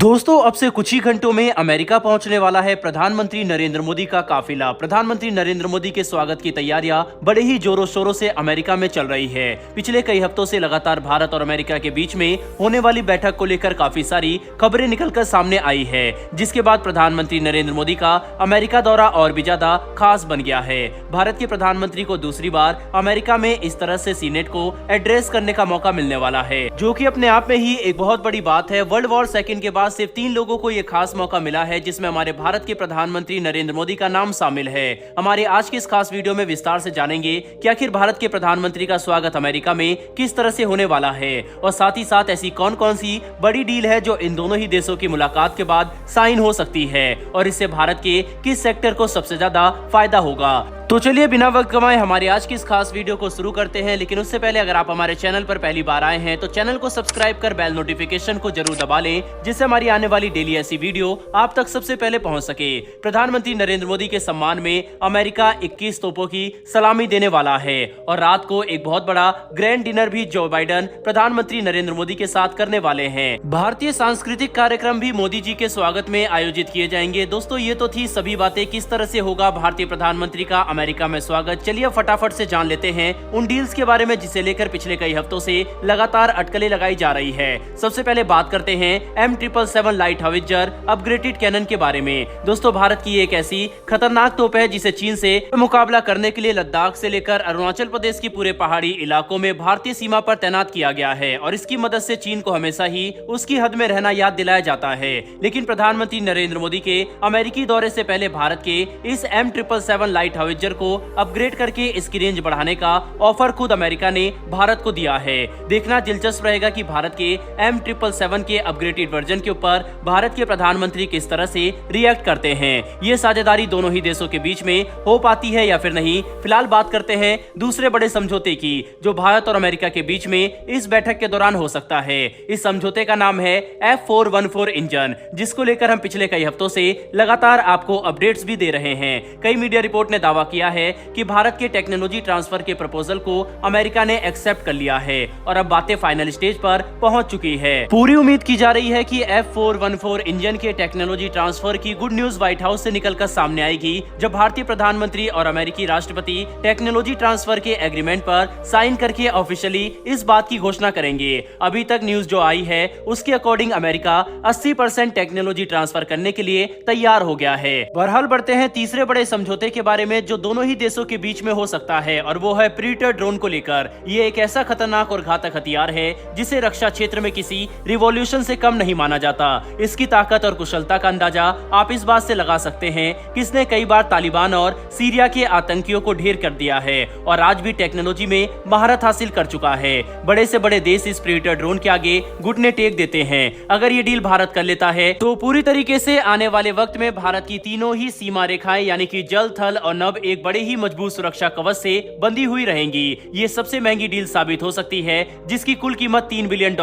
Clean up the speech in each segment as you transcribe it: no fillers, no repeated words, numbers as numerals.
दोस्तों अब से कुछ ही घंटों में अमेरिका पहुंचने वाला है प्रधानमंत्री नरेंद्र मोदी का काफिला। प्रधानमंत्री नरेंद्र मोदी के स्वागत की तैयारियां बड़े ही जोरों शोरों से अमेरिका में चल रही है। पिछले कई हफ्तों से लगातार भारत और अमेरिका के बीच में होने वाली बैठक को लेकर काफी सारी खबरें निकलकर सामने आई है, जिसके बाद प्रधानमंत्री नरेंद्र मोदी का अमेरिका दौरा और भी ज्यादा खास बन गया है। भारत के प्रधानमंत्री को दूसरी बार अमेरिका में इस तरह से सीनेट को एड्रेस करने का मौका मिलने वाला है, जो कि अपने आप में ही एक बहुत बड़ी बात है। वर्ल्ड वॉर सेकंड के बाद सिर्फ 3 लोगों को यह खास मौका मिला है, जिसमें हमारे भारत के प्रधानमंत्री नरेंद्र मोदी का नाम शामिल है। हमारे आज की इस खास वीडियो में विस्तार से जानेंगे कि आखिर भारत के प्रधानमंत्री का स्वागत अमेरिका में किस तरह से होने वाला है, और साथ ही साथ ऐसी कौन कौन सी बड़ी डील है जो इन दोनों ही देशों की मुलाकात के बाद साइन हो सकती है, और इससे भारत के किस सेक्टर को सबसे ज्यादा फायदा होगा। तो चलिए बिना वक्त गंवाए हमारी आज की इस खास वीडियो को शुरू करते हैं। लेकिन उससे पहले अगर आप हमारे चैनल पर पहली बार आए हैं तो चैनल को सब्सक्राइब कर बेल नोटिफिकेशन को जरूर दबा लें, जिससे हमारी आने वाली डेली ऐसी वीडियो आप तक सबसे पहले पहुंच सके। प्रधानमंत्री नरेंद्र मोदी के सम्मान में अमेरिका 21 तोपों की सलामी देने वाला है, और रात को एक बहुत बड़ा ग्रैंड डिनर भी जो बाइडेन प्रधानमंत्री नरेंद्र मोदी के साथ करने वाले हैं। भारतीय सांस्कृतिक कार्यक्रम भी मोदी जी के स्वागत में आयोजित किए जाएंगे। दोस्तों ये तो थी सभी बातें, किस तरह से होगा भारतीय प्रधानमंत्री का अमेरिका में स्वागत। चलिए फटाफट से जान लेते हैं उन डील्स के बारे में जिसे लेकर पिछले कई हफ्तों से लगातार अटकलें लगाई जा रही है। सबसे पहले बात करते हैं M777 लाइट हाउवित्जर अपग्रेडेड कैनन के बारे में। दोस्तों भारत की एक ऐसी खतरनाक तोप है जिसे चीन से मुकाबला करने के लिए लद्दाख से लेकर अरुणाचल प्रदेश की पूरे पहाड़ी इलाकों में भारतीय सीमा पर तैनात किया गया है, और इसकी मदद से चीन को हमेशा ही उसकी हद में रहना याद दिलाया जाता है। लेकिन प्रधानमंत्री नरेंद्र मोदी के अमेरिकी दौरे से पहले भारत के इस M777 लाइट हाउवित्जर को अपग्रेड करके इसकी रेंज बढ़ाने का ऑफर खुद अमेरिका ने भारत को दिया है। देखना दिलचस्प रहेगा कि भारत के M777 के अपग्रेडेड वर्जन के ऊपर भारत के प्रधानमंत्री किस तरह से रिएक्ट करते हैं। ये साझेदारी दोनों ही देशों के बीच में हो पाती है या फिर नहीं। फिलहाल बात करते हैं दूसरे बड़े समझौते की, जो भारत और अमेरिका के बीच में इस बैठक के दौरान हो सकता है। इस समझौते का नाम है F414 इंजन, जिसको लेकर हम पिछले कई हफ्तों से लगातार आपको अपडेट्स भी दे रहे हैं। कई मीडिया रिपोर्ट ने दावा किया है कि भारत के टेक्नोलॉजी ट्रांसफर के प्रपोजल को अमेरिका ने एक्सेप्ट कर लिया है, और अब बातें फाइनल स्टेज पर पहुंच चुकी है। पूरी उम्मीद की जा रही है कि F414 इंजन के टेक्नोलॉजी ट्रांसफर की गुड न्यूज व्हाइट हाउस से निकलकर सामने आएगी, जब भारतीय प्रधानमंत्री और अमेरिकी राष्ट्रपति टेक्नोलॉजी ट्रांसफर के एग्रीमेंट पर साइन करके ऑफिशियली इस बात की घोषणा करेंगे। अभी तक न्यूज जो आई है उसके अकॉर्डिंग अमेरिका 80% टेक्नोलॉजी ट्रांसफर करने के लिए तैयार हो गया है। बहरहाल बढ़ते हैं तीसरे बड़े समझौते के बारे में जो दोनों ही देशों के बीच में हो सकता है, और वो है प्रीडेटर ड्रोन को लेकर। ये एक ऐसा खतरनाक और घातक हथियार है जिसे रक्षा क्षेत्र में किसी रिवॉल्यूशन से कम नहीं माना जाता। इसकी ताकत और कुशलता का अंदाजा आप इस बात से लगा सकते हैं कि इसने कई बार तालिबान और सीरिया के आतंकियों को ढेर कर दिया है, और आज भी टेक्नोलॉजी में महारत हासिल कर चुका है। बड़े से बड़े देश इस प्रीडेटर ड्रोन के आगे घुटने टेक देते हैं। अगर ये डील भारत कर लेता है तो पूरी तरीके से आने वाले वक्त में भारत की तीनों ही सीमा रेखाएं यानी कि जल, थल और नभ एक बड़े ही मजबूत सुरक्षा कवच से बंधी हुई रहेंगी। ये सबसे महंगी डील साबित हो सकती है, जिसकी कुल कीमत $3 बिलियन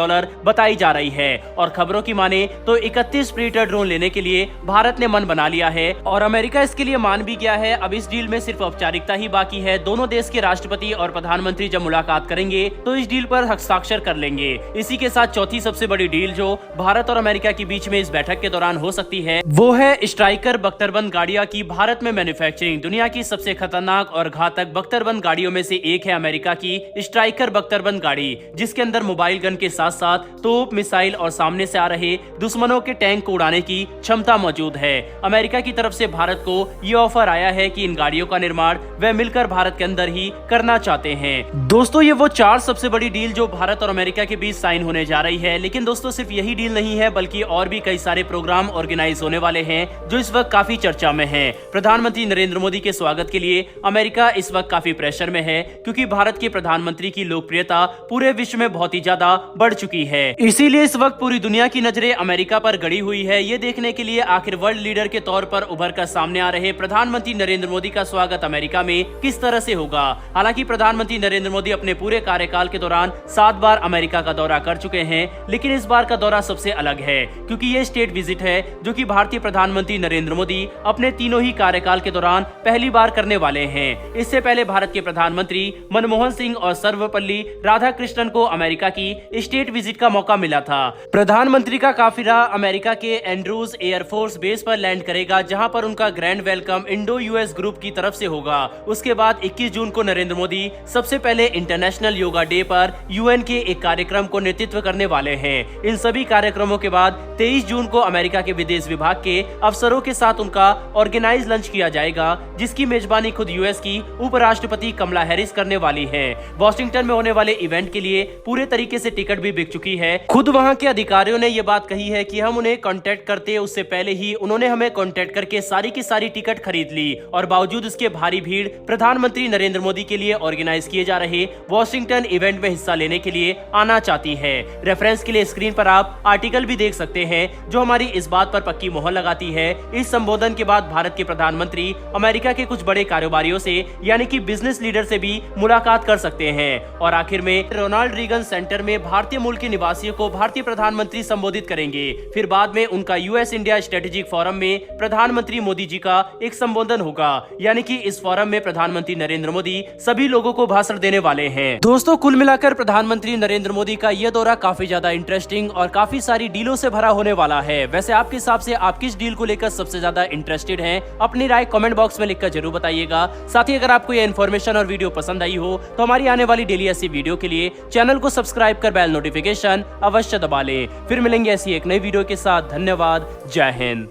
बताई जा रही है, और खबरों की माने तो 31 प्रीडेटर ड्रोन लेने के लिए भारत ने मन बना लिया है, और अमेरिका इसके लिए मान भी गया है। अब इस डील में सिर्फ औपचारिकता ही बाकी है। दोनों देश के राष्ट्रपति और प्रधानमंत्री जब मुलाकात करेंगे तो इस डील पर हस्ताक्षर कर लेंगे। इसी के साथ चौथी सबसे बड़ी डील जो भारत और अमेरिका के बीच में इस बैठक के दौरान हो सकती है, वो है स्ट्राइकर बख्तरबंद गाड़ियां की भारत में मैन्युफैक्चरिंग। दुनिया की सबसे खतरनाक और घातक बख्तरबंद गाड़ियों में से एक है अमेरिका की स्ट्राइकर बख्तरबंद गाड़ी, जिसके अंदर मोबाइल गन के साथ साथ तोप, मिसाइल और सामने से आ रहे दुश्मनों के टैंक को उड़ाने की क्षमता मौजूद है। अमेरिका की तरफ से भारत को ये ऑफर आया है कि इन गाड़ियों का निर्माण वे मिलकर भारत के अंदर ही करना चाहते हैं। दोस्तों ये वो 4 सबसे बड़ी डील जो भारत और अमेरिका के बीच साइन होने जा रही है। लेकिन दोस्तों सिर्फ यही डील नहीं है, बल्कि और भी कई सारे प्रोग्राम ऑर्गेनाइज होने वाले हैं जो इस वक्त काफी चर्चा में है। प्रधानमंत्री नरेंद्र मोदी के स्वागत के लिए अमेरिका इस वक्त काफी प्रेशर में है, क्योंकि भारत के प्रधानमंत्री की लोकप्रियता पूरे विश्व में बहुत ही ज्यादा बढ़ चुकी है। इसीलिए इस वक्त पूरी दुनिया की नजरें अमेरिका पर गड़ी हुई है, ये देखने के लिए आखिर वर्ल्ड लीडर के तौर पर उभर कर सामने आ रहे प्रधानमंत्री नरेंद्र मोदी का स्वागत अमेरिका में किस तरह से होगा। हालांकि प्रधानमंत्री नरेंद्र मोदी अपने पूरे कार्यकाल के दौरान 7 बार अमेरिका का दौरा कर चुके हैं, लेकिन इस बार का दौरा सबसे अलग है, क्योंकि ये स्टेट विजिट है जो कि भारतीय प्रधानमंत्री नरेंद्र मोदी अपने तीनों ही कार्यकाल के दौरान पहली बार करने वाले हैं। इससे पहले भारत के प्रधानमंत्री मनमोहन सिंह और सर्वपल्ली राधाकृष्णन को अमेरिका की स्टेट विजिट का मौका मिला था। प्रधानमंत्री का काफिला अमेरिका के एंड्रूज एयरफोर्स बेस पर लैंड करेगा, जहां पर उनका grand welcome Indo US group की तरफ से होगा। उसके बाद 21 जून को नरेंद्र मोदी सबसे पहले इंटरनेशनल योगा डे पर यूएन के एक कार्यक्रम को नेतृत्व करने वाले हैं। इन सभी कार्यक्रमों के बाद 23 जून को अमेरिका के विदेश विभाग के अफसरों के साथ उनका ऑर्गेनाइज लंच किया जाएगा, जिसकी मेजबानी खुद यूएस की उपराष्ट्रपति कमला हैरिस करने वाली है। वॉशिंगटन में होने वाले इवेंट के लिए पूरे तरीके से टिकट भी बिक चुकी है। खुद वहां के अधिकारियों ने यह बात कही है कि हम उन्हें कांटेक्ट करते उससे पहले ही उन्होंने हमें कांटेक्ट करके सारी की सारी टिकट खरीद ली, और बावजूद उसके भारी भीड़ प्रधानमंत्री नरेंद्र मोदी के लिए ऑर्गेनाइज किए जा रहे वॉशिंगटन इवेंट में हिस्सा लेने के लिए आना चाहती है। रेफरेंस के लिए स्क्रीन पर आप आर्टिकल भी देख सकते हैं, जो हमारी इस बात पर पक्की मोहर लगाती है। इस संबोधन के बाद भारत के प्रधानमंत्री अमेरिका के कुछ बड़े कारोबारियों से यानी कि बिजनेस लीडर से भी मुलाकात कर सकते हैं। और आखिर में रोनाल्ड रीगन सेंटर में भारतीय मूल के निवासियों को भारतीय प्रधानमंत्री संबोधित करेंगे। फिर बाद में उनका यूएस इंडिया स्ट्रेटेजिक फोरम में प्रधानमंत्री मोदी जी का एक संबोधन होगा, यानी कि इस फोरम में प्रधानमंत्री नरेंद्र मोदी सभी लोगों को भाषण देने वाले हैं। दोस्तों, कुल मिलाकर प्रधानमंत्री नरेंद्र मोदी का यह दौरा काफी ज्यादा इंटरेस्टिंग और काफी सारी डीलों से भरा होने वाला है। वैसे आपके हिसाब से आप किस डील को लेकर सबसे ज्यादा इंटरेस्टेड हैं? अपनी राय कमेंट बॉक्स में लिखकर जरूर बताइएगा। साथ ही अगर आपको यह इन्फॉर्मेशन और वीडियो पसंद आई हो तो हमारी आने वाली डेली ऐसी वीडियो के लिए चैनल को सब्सक्राइब कर बेल नोटिफिकेशन अवश्य दबा लें। फिर मिलेंगे ऐसी एक नई वीडियो के साथ। धन्यवाद। जय हिंद।